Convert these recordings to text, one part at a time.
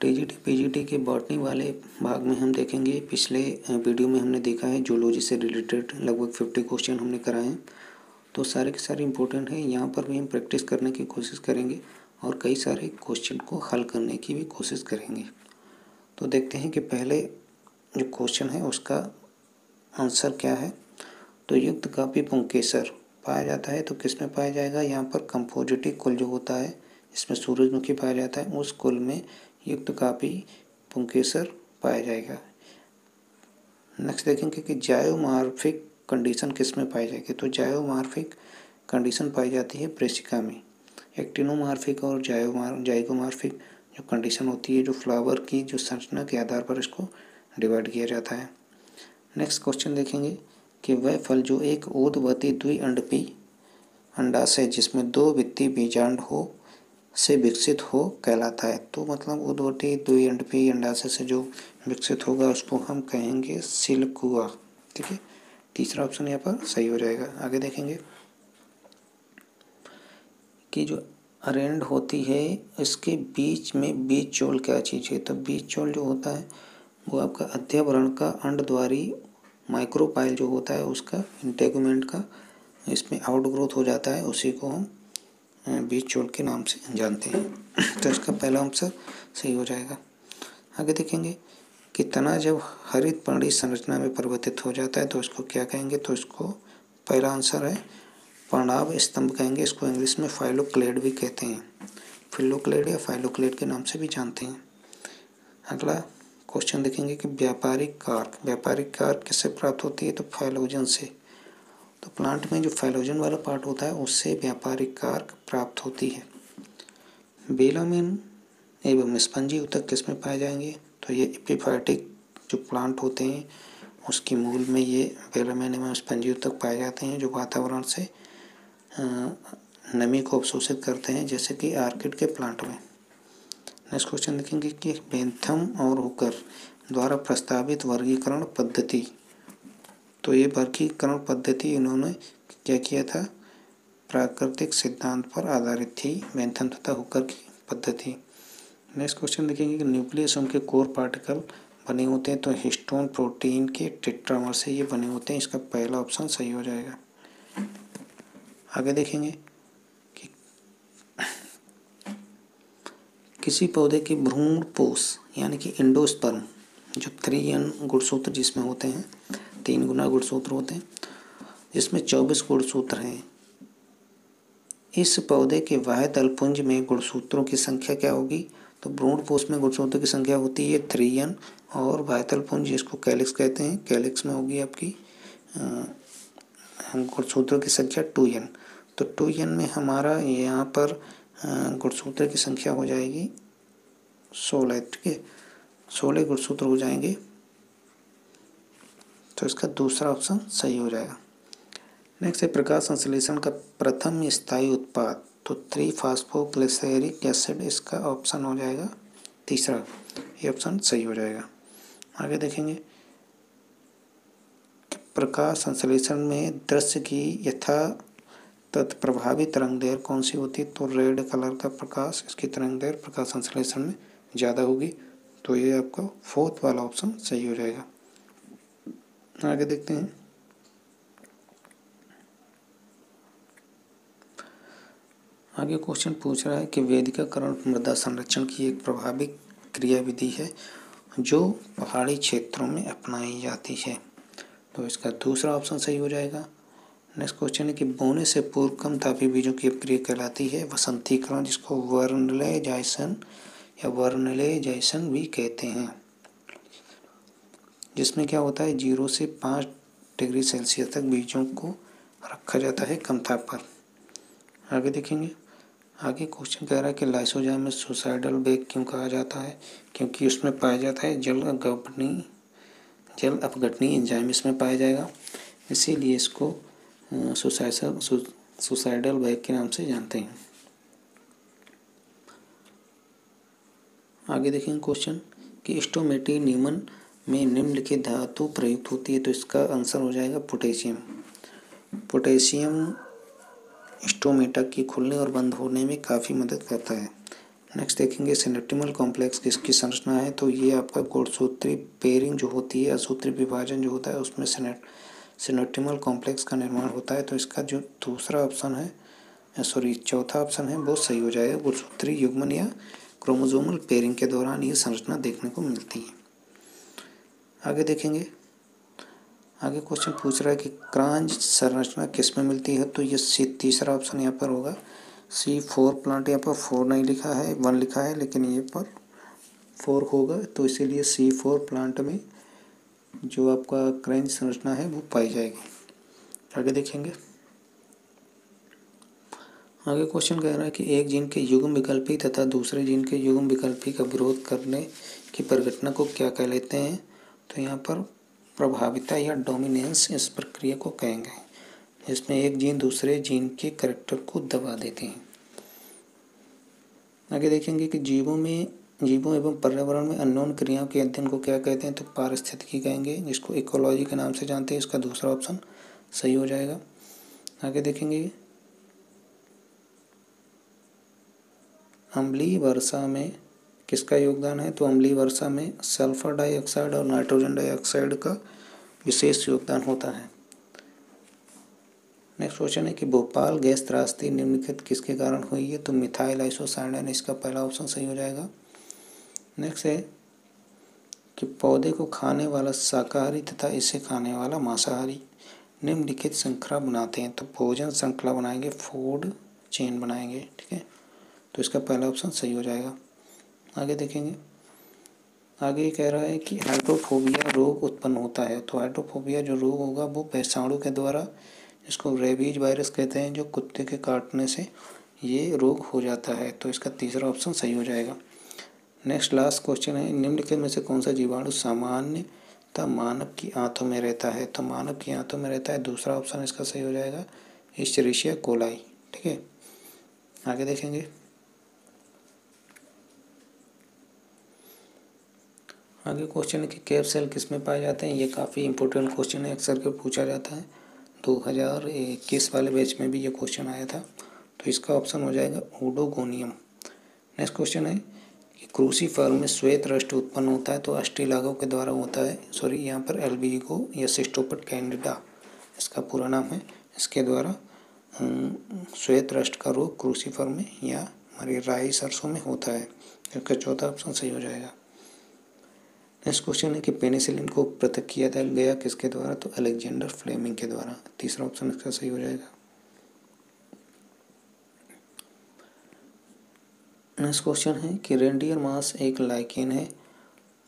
TGT PGT के botany वाले भाग में हम देखेंगे। पिछले वीडियो में हमने देखा है जूलॉजी से रिलेटेड लगभग 50 क्वेश्चन हमने कराए हैं, तो सारे के सारे इम्पोर्टेंट हैं। यहाँ पर भी हम प्रैक्टिस करने की कोशिश करेंगे और कई सारे क्वेश्चन को हल करने की भी कोशिश करेंगे। तो देखते हैं कि पहले जो क्वेश्चन है उसका आंसर क्या है। तो युक्त कापी पुंकेसर पाया जाता है तो किस में पाया जाएगा? यहाँ पर कंपोजिटी कुल जो होता है इसमें सूरजमुखी पाया जाता है, उस कुल में युक्त कापी पुंकेसर पाया जाएगा। नेक्स्ट देखेंगे कि जायोमॉर्फिक कंडीशन किस में पाई जाएगी? तो जायोमॉर्फिक कंडीशन पाई जाती है ब्रेसिका में। एक्टिनोमॉर्फिक और जाइगोमॉर्फिक जो कंडीशन होती है, जो फ्लावर की जो संरचना के आधार पर इसको डिवाइड किया जाता है। नेक्स्ट क्वेश्चन देखेंगे कि वह फल जो एक ऊर्ध्ववर्ती द्विअंडपी अंडाशय जिसमें 2 वित्तीय बीजांड हो से विकसित हो कहलाता है। तो मतलब ऊर्ध्ववर्ती द्विअंडपी अंडाशय से जो विकसित होगा उसको हम कहेंगे सिल्कुआ। ठीक है, तीसरा ऑप्शन यहाँ पर सही हो जाएगा। आगे देखेंगे कि जो अरेंड होती है इसके बीच में बीज चोल क्या चीज़ है? तो बीज चोल जो होता है वो आपका अध्यावरण का अंडद्वारी माइक्रोपाइल जो होता है उसका इंटेगुमेंट का इसमें आउटग्रोथ हो जाता है, उसी को हम बीज चोल के नाम से जानते हैं। तो इसका पहला आंसर सही हो जाएगा। आगे देखेंगे कि तना जब हरित पर्णी संरचना में परिवर्तित हो जाता है तो इसको क्या कहेंगे? तो इसको पहला आंसर है पर्णाभ स्तंभ कहेंगे। इसको इंग्लिश में फाइलोक्लेड भी कहते हैं, फिलोक्लेड या फाइलोक्लेड के नाम से भी जानते हैं। अगला क्वेश्चन देखेंगे कि व्यापारिक कार्क किससे प्राप्त होती है? तो फाइलोजन से। तो प्लांट में जो फाइलोजन वाला पार्ट होता है उससे व्यापारिक कार्क प्राप्त होती है। बेलामेन एवं स्पंजी ऊतक किस में पाए जाएंगे? तो ये एपिफाइटिक जो प्लांट होते हैं उसकी मूल में ये बेलामेन एवं स्पंजी ऊतक पाए जाते हैं जो वातावरण से नमी को अवशोषित करते हैं, जैसे कि आर्किड के प्लांट में। नेक्स्ट क्वेश्चन देखेंगे कि बेंथम और हुकर द्वारा प्रस्तावित वर्गीकरण पद्धति। तो ये वर्गीकरण पद्धति इन्होंने क्या किया था? प्राकृतिक सिद्धांत पर आधारित थी, बेंथम तथा हुकर की पद्धति। नेक्स्ट क्वेश्चन देखेंगे कि न्यूक्लियस उनके कोर पार्टिकल बने होते हैं तो हिस्टोन प्रोटीन के टेट्रामर से ये बने होते हैं। इसका पहला ऑप्शन सही हो जाएगा। आगे देखेंगे कि किसी पौधे के भ्रूणपोष यानी कि एंडोस्पर्म जो 3N गुणसूत्र जिसमें होते हैं, 3 गुना गुणसूत्र होते हैं, जिसमें 24 गुणसूत्र हैं। इस पौधे के बाह्य तलपुंज में गुणसूत्रों की संख्या क्या होगी? तो भ्रूणपोष में गुणसूत्रों की संख्या होती है 3N और बाह्य तलपुंज जिसको कैलिक्स कहते हैं, कैलिक्स में होगी आपकी गुणसूत्रों की संख्या 2N। तो 2N में हमारा यहाँ पर गुणसूत्र की संख्या हो जाएगी 16। ठीक है, 16 गुणसूत्र हो जाएंगे, तो इसका दूसरा ऑप्शन सही हो जाएगा। नेक्स्ट है प्रकाश संश्लेषण का प्रथम स्थायी उत्पाद। तो 3-फॉस्फोग्लिसरेरिक एसिड इसका ऑप्शन हो जाएगा तीसरा, ये ऑप्शन सही हो जाएगा। आगे देखेंगे कि प्रकाश संश्लेषण में दृश्य की यथा तत्प्रभावी तरंगदैर्घ्य कौन सी होती है? तो रेड कलर का प्रकाश, इसकी तरंगदैर्घ्य प्रकाश संश्लेषण में ज़्यादा होगी, तो ये आपका 4th वाला ऑप्शन सही हो जाएगा। आगे देखते हैं आगे क्वेश्चन पूछ रहा है कि वेदिकाकरण मृदा संरक्षण की एक प्रभावी क्रियाविधि है जो पहाड़ी क्षेत्रों में अपनाई जाती है, तो इसका दूसरा ऑप्शन सही हो जाएगा। नेक्स्ट क्वेश्चन है कि बोने से पूर्व कम तापीय बीजों की प्रक्रिया कहलाती है वसंतीकरण, जिसको वर्नलेजाइजेशन भी कहते हैं, जिसमें क्या होता है 0 से 5 डिग्री सेल्सियस तक बीजों को रखा जाता है कम ताप पर। आगे देखेंगे, आगे क्वेश्चन कह रहा है कि लाइसोजाइम में सुसाइडल बेग क्यों कहा जाता है? क्योंकि उसमें पाया जाता है जल अपघटनीय एंजाइम इसमें पाया जाएगा, इसीलिए इसको सुसाइडल बैग के नाम से जानते हैं। आगे देखेंगे क्वेश्चन कि स्टोमेटी न्यूमन में निम्नलिखित धातु प्रयुक्त होती है, तो इसका आंसर हो जाएगा पोटेशियम। पोटेशियम स्टोमेटा की खुलने और बंद होने में काफ़ी मदद करता है। नेक्स्ट देखेंगे सिनेप्टिमल कॉम्प्लेक्स किसकी संरचना है, तो ये आपका गुणसूत्री पेयरिंग जो होती है, असूत्री विभाजन जो होता है उसमें सिनेप्टिमल कॉम्प्लेक्स का निर्माण होता है। तो इसका जो दूसरा ऑप्शन है, चौथा ऑप्शन है वो सही हो जाएगा। गुणसूत्री युग्मन या क्रोमोसोमल पेयरिंग के दौरान ये संरचना देखने को मिलती है। आगे देखेंगे, आगे क्वेश्चन पूछ रहा है कि क्रांज संरचना किस में मिलती है, तो ये तीसरा ऑप्शन यहाँ पर होगा। C4 प्लांट, यहाँ पर 4 नहीं लिखा है, 1 लिखा है, लेकिन ये पर 4 होगा, तो इसीलिए C4 प्लांट में जो आपका क्रांज संरचना है वो पाई जाएगी। आगे देखेंगे, आगे क्वेश्चन कह रहा है कि एक जीन के युग्म विकल्पी तथा दूसरे जीन के युग्म विकल्पी का विरोध करने की परिघटना को क्या कह लेते हैं, तो यहाँ पर प्रभाविता या डोमिनेंस इस प्रक्रिया को कहेंगे, जिसमें एक जीन दूसरे जीन के करैक्टर को दबा देते हैं। आगे देखेंगे कि जीवों एवं पर्यावरण में अन्योन क्रियाओं के अध्ययन को क्या कहते हैं, तो पारिस्थितिकी कहेंगे, जिसको इकोलॉजी के नाम से जानते हैं। इसका दूसरा ऑप्शन सही हो जाएगा। आगे देखेंगे, अम्लीय वर्षा में किसका योगदान है, तो अम्लीय वर्षा में सल्फर डाइऑक्साइड और नाइट्रोजन डाइऑक्साइड का विशेष योगदान होता है। नेक्स्ट क्वेश्चन है कि भोपाल गैस त्रासदी निम्नलिखित किसके कारण हुई है, तो मिथाइल आइसोसाइनाइन, इसका पहला ऑप्शन सही हो जाएगा। नेक्स्ट है कि पौधे को खाने वाला शाकाहारी तथा इसे खाने वाला मांसाहारी निम्नलिखित श्रृंखला बनाते हैं, तो भोजन श्रृंखला बनाएंगे, फूड चेन बनाएंगे, ठीक है, तो इसका पहला ऑप्शन सही हो जाएगा। आगे देखेंगे, आगे कह रहा है कि हाइड्रोफोबिया रोग उत्पन्न होता है, तो हाइड्रोफोबिया जो रोग होगा वो पेशाणु के द्वारा, जिसको रेबीज वायरस कहते हैं, जो कुत्ते के काटने से ये रोग हो जाता है, तो इसका तीसरा ऑप्शन सही हो जाएगा। नेक्स्ट लास्ट क्वेश्चन है, निम्नलिखित में से कौन सा जीवाणु सामान्यतः मानव की आंतों में रहता है, तो मानव की आंतों में रहता है, दूसरा ऑप्शन इसका सही हो जाएगा, एस्चेरिशिया कोलाई, ठीक है। आगे देखेंगे, आगे क्वेश्चन है कि कैप सेल किस में पाए जाते हैं। ये काफ़ी इंपॉर्टेंट क्वेश्चन है, अक्सर के पूछा जाता है। 2021 वाले बैच में भी ये क्वेश्चन आया था, तो इसका ऑप्शन हो जाएगा ओडोगोनियम। नेक्स्ट क्वेश्चन है कि क्रूसीफर्म में श्वेत रस्ट उत्पन्न होता है, तो अस्टिलागो के द्वारा होता है, यहाँ पर एल्बिगो या सिस्टोपट कैंडिडा इसका पूरा नाम है, इसके द्वारा श्वेत रस्ट का रोग क्रूसीफर्म में या हमारी राई सरसों में होता है। इसका चौथा ऑप्शन सही हो जाएगा। नेक्स्ट क्वेश्चन है कि पेनिसिलिन को पृथक किया गया किसके द्वारा, तो अलेक्जेंडर फ्लेमिंग के द्वारा, तीसरा ऑप्शन इसका सही हो जाएगा। नेक्स्ट क्वेश्चन है कि रेनडियर मास एक लाइकेन है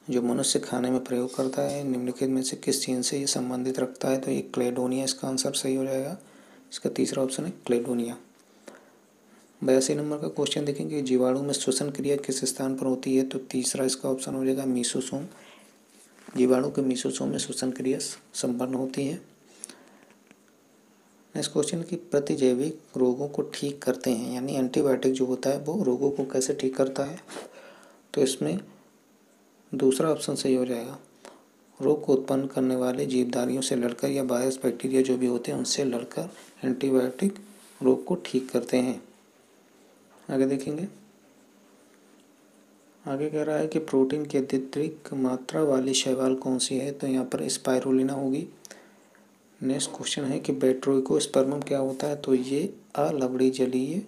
जो मनुष्य खाने में प्रयोग करता है, निम्नलिखित में से किस जीन से ये संबंधित रखता है, तो ये क्लेडोनिया, इसका आंसर सही हो जाएगा। इसका तीसरा ऑप्शन है क्लेडोनिया। 82 नंबर का क्वेश्चन देखेंगे, जीवाणु में श्वसन क्रिया किस स्थान पर होती है, तो तीसरा इसका ऑप्शन हो जाएगा मीसोसोम। जीवाणु के मीसोसोम में श्वसन क्रिया संपन्न होती है। नेक्स्ट क्वेश्चन की प्रतिजैविक रोगों को ठीक करते हैं, यानी एंटीबायोटिक जो होता है वो रोगों को कैसे ठीक करता है, तो इसमें दूसरा ऑप्शन सही हो जाएगा। रोग को उत्पन्न करने वाले जीवधारियों से लड़कर या वायरस बैक्टीरिया जो भी होते हैं उनसे लड़कर एंटीबायोटिक रोग को ठीक करते हैं। आगे देखेंगे, आगे कह रहा है कि प्रोटीन की अत्यधिक मात्रा वाली शैवाल कौन सी है, तो यहाँ पर स्पाइरुलिना होगी। नेक्स्ट क्वेश्चन है कि बैट्रोइकोस्पर्मम क्या होता है, तो ये अलवड़ी जलीय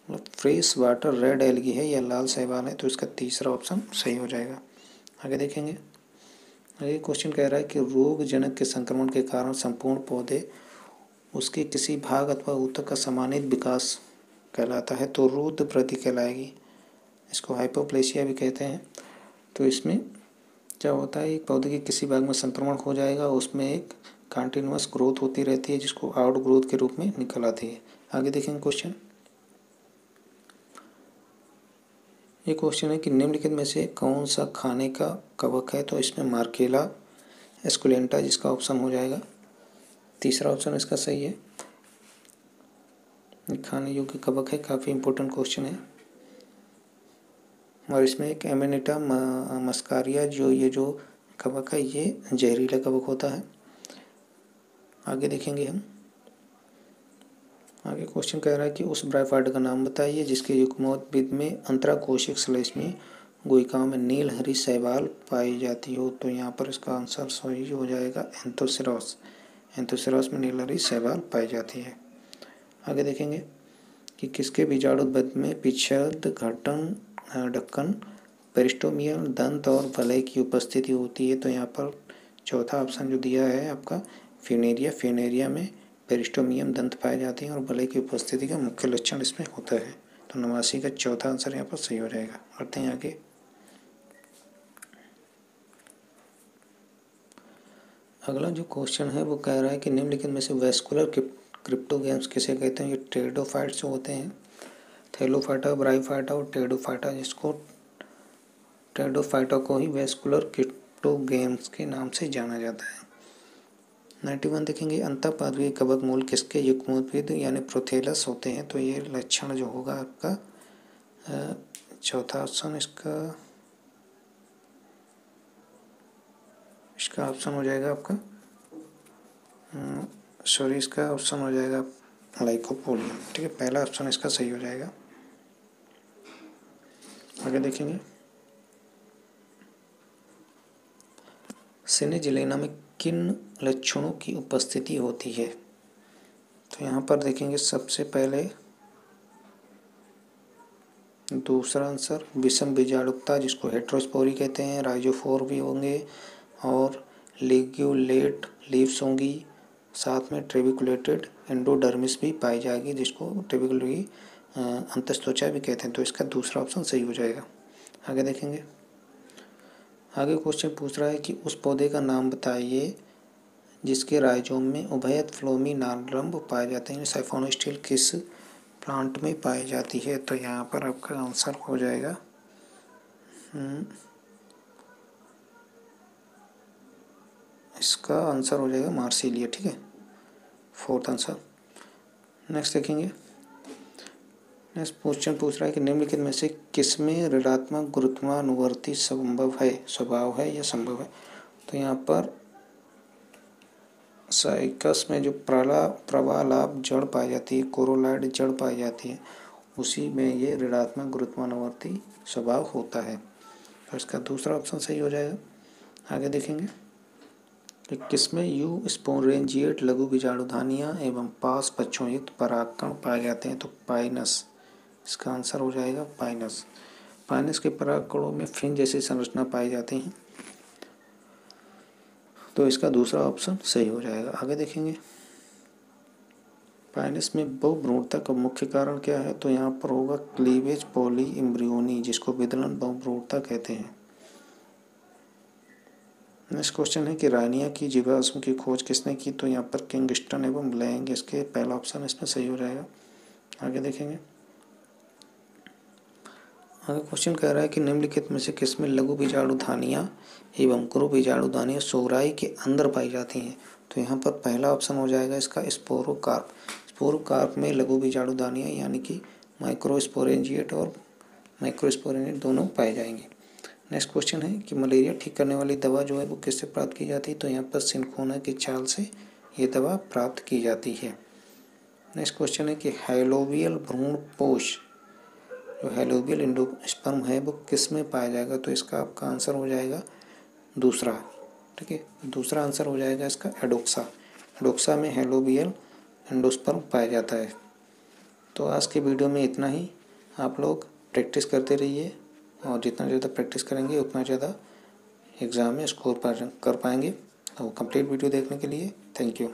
फ्रेश वाटर रेड एल्गी है या लाल शैवाल है, तो इसका तीसरा ऑप्शन सही हो जाएगा। आगे देखेंगे, आगे क्वेश्चन कह रहा है कि रोगजनक के संक्रमण के कारण संपूर्ण पौधे उसके किसी भाग अथवा ऊतक का समानित विकास कहलाता है, तो रुद्र वृद्धि कहलाएगी, इसको हाइपोप्लेसिया भी कहते हैं। तो इसमें क्या होता है, एक पौधे के किसी भाग में संक्रमण हो जाएगा, उसमें एक कंटिन्यूअस ग्रोथ होती रहती है जिसको आउट ग्रोथ के रूप में निकल आती है। आगे देखेंगे क्वेश्चन, ये क्वेश्चन है कि निम्नलिखित में से कौन सा खाने का कवक है, तो इसमें मार्केला एस्कुलेंटा, जिसका ऑप्शन हो जाएगा तीसरा ऑप्शन इसका सही है। खाने योग्य कवक है, काफ़ी इंपॉर्टेंट क्वेश्चन है। और इसमें एक एमेनिटा मस्कारिया जो कवक है ये जहरीला कवक होता है। आगे देखेंगे हम, आगे क्वेश्चन कह रहा है कि उस ब्राइफाइट का नाम बताइए जिसके युग्मोद्भिद में अंतराकोशिक श्लेष्मी गुहिकाओं में नील हरी शैवाल पाई जाती हो। तो यहाँ पर इसका आंसर सही हो जाएगा एंथोसिरॉस। एंथोसिरॉस में नील हरी शैवाल पाई जाती है। आगे देखेंगे कि किसके बीजाणुबद्ध में पिछद घटन ढक्कन पेरिस्टोमियल दंत और वलय की उपस्थिति होती है। तो यहाँ पर चौथा ऑप्शन जो दिया है आपका फ्यूनेरिया। फ्यूनेरिया में पेरिस्टोमियम दंत पाए जाते हैं और वलय की उपस्थिति का मुख्य लक्षण इसमें होता है। तो 89 का चौथा आंसर यहाँ पर सही हो जाएगा। बढ़ते हैं आगे। अगला जो क्वेश्चन है वो कह रहा है कि निम्नलिखित में से वैस्कुलर क्रिप्टोगेम्स किसे कहते हैं। ये टेरिडोफाइट्स जो होते हैं, थैलोफाइटा, ब्रायोफाइटा और टेरिडोफाइटा, जिसको टेरिडोफाइटा को ही वैस्कुलर क्रिप्टोगेम्स के नाम से जाना जाता है। 91 देखेंगे अंतःपादवीय कवक मूल किसके युग्मोद्भिद यानी प्रोथेलस होते हैं। तो ये लक्षण जो होगा आपका चौथा ऑप्शन इसका ऑप्शन हो जाएगा आपका सॉरी इसका ऑप्शन हो जाएगा लाइकोपोडियम। ठीक है, पहला ऑप्शन इसका सही हो जाएगा। आगे देखेंगे सिनेजिलेना में किन लक्षणों की उपस्थिति होती है। तो यहाँ पर देखेंगे सबसे पहले दूसरा आंसर विषम बीजाणुकता जिसको हेट्रोस्पोरी कहते हैं, राइजोफोर भी होंगे और लिग्यूलेट लीव्स होंगी, साथ में ट्रेबिकुलेटेड एंडोडर्मिस भी पाई जाएगी जिसको ट्रेबिकुलरी अंतस्त्वचा भी कहते हैं। तो इसका दूसरा ऑप्शन सही हो जाएगा। आगे देखेंगे आगे क्वेश्चन पूछ रहा है कि उस पौधे का नाम बताइए जिसके राइजोम में उभयत फ्लोमी नारंभ पाए जाते हैं। साइफोनोस्टिल किस प्लांट में पाई जाती है। तो यहाँ पर आपका आंसर हो जाएगा इसका आंसर हो जाएगा मार्सिलिया। ठीक है, फोर्थ आंसर। नेक्स्ट देखेंगे। नेक्स्ट क्वेश्चन पूछ रहा है कि निम्नलिखित में से किसमें ऋणात्मक गुरुत्वानुवर्ती स्वभाव है या संभव है। तो यहाँ पर साइकस में जो प्रवालाभ जड़ पाई जाती है, कोरोलाइड जड़ पाई जाती है, उसी में ये ऋणात्मक गुरुत्वानुवर्ती स्वभाव होता है। तो इसका दूसरा ऑप्शन सही हो जाएगा। आगे देखेंगे कि किसमें यू स्पोरेंजिएट लघु बीजाणुधानियाँ एवं पास पक्षों युक्त परागकण पाए जाते हैं। तो पाइनस, इसका आंसर हो जाएगा पाइनस। पाइनस के परागकणों में फिन जैसी संरचना पाई जाती है। तो इसका दूसरा ऑप्शन सही हो जाएगा। आगे देखेंगे पाइनस में बहुभ्रूणता का मुख्य कारण क्या है। तो यहाँ पर होगा क्लीवेज पॉली एम्ब्रियोनी जिसको विदलन बहुभ्रूणता कहते हैं। नेक्स्ट क्वेश्चन है कि रानिया की जीवाश्म की खोज किसने की। तो यहाँ पर किंगस्टन एवं लैंग, इसके पहला ऑप्शन इसमें सही हो जाएगा। आगे देखेंगे आगे क्वेश्चन कह रहा है कि निम्नलिखित में से किसमें लघु बीजाणुधानियाँ एवं गुरु बीजाणुधानियाँ सोराई के अंदर पाई जाती हैं। तो यहाँ पर पहला ऑप्शन हो जाएगा इसका स्पोरोकार्प। स्पोरोकार्प में लघु बीजाणुधानियाँ यानी कि माइक्रोस्पोरेंजिएट और माइक्रोस्पोरेंजिएट दोनों पाए जाएंगे। नेक्स्ट क्वेश्चन है कि मलेरिया ठीक करने वाली दवा जो है वो किससे प्राप्त की जाती है। तो यहाँ पर सिनकोना की छाल से ये दवा प्राप्त की जाती है। नेक्स्ट क्वेश्चन है कि हैलोवियल भ्रूणपोष जो हैलोवियल एंडोस्पर्म है वो किस में पाया जाएगा। तो इसका आपका आंसर हो जाएगा दूसरा। ठीक है, दूसरा आंसर हो जाएगा इसका एडोक्सा। एडोक्सा में हैलोवियल एंडोस्पर्म पाया जाता है। तो आज के वीडियो में इतना ही। आप लोग प्रैक्टिस करते रहिए और जितना ज़्यादा प्रैक्टिस करेंगे उतना ज़्यादा एग्ज़ाम में स्कोर कर पाएंगे। तो कंप्लीट वीडियो देखने के लिए थैंक यू।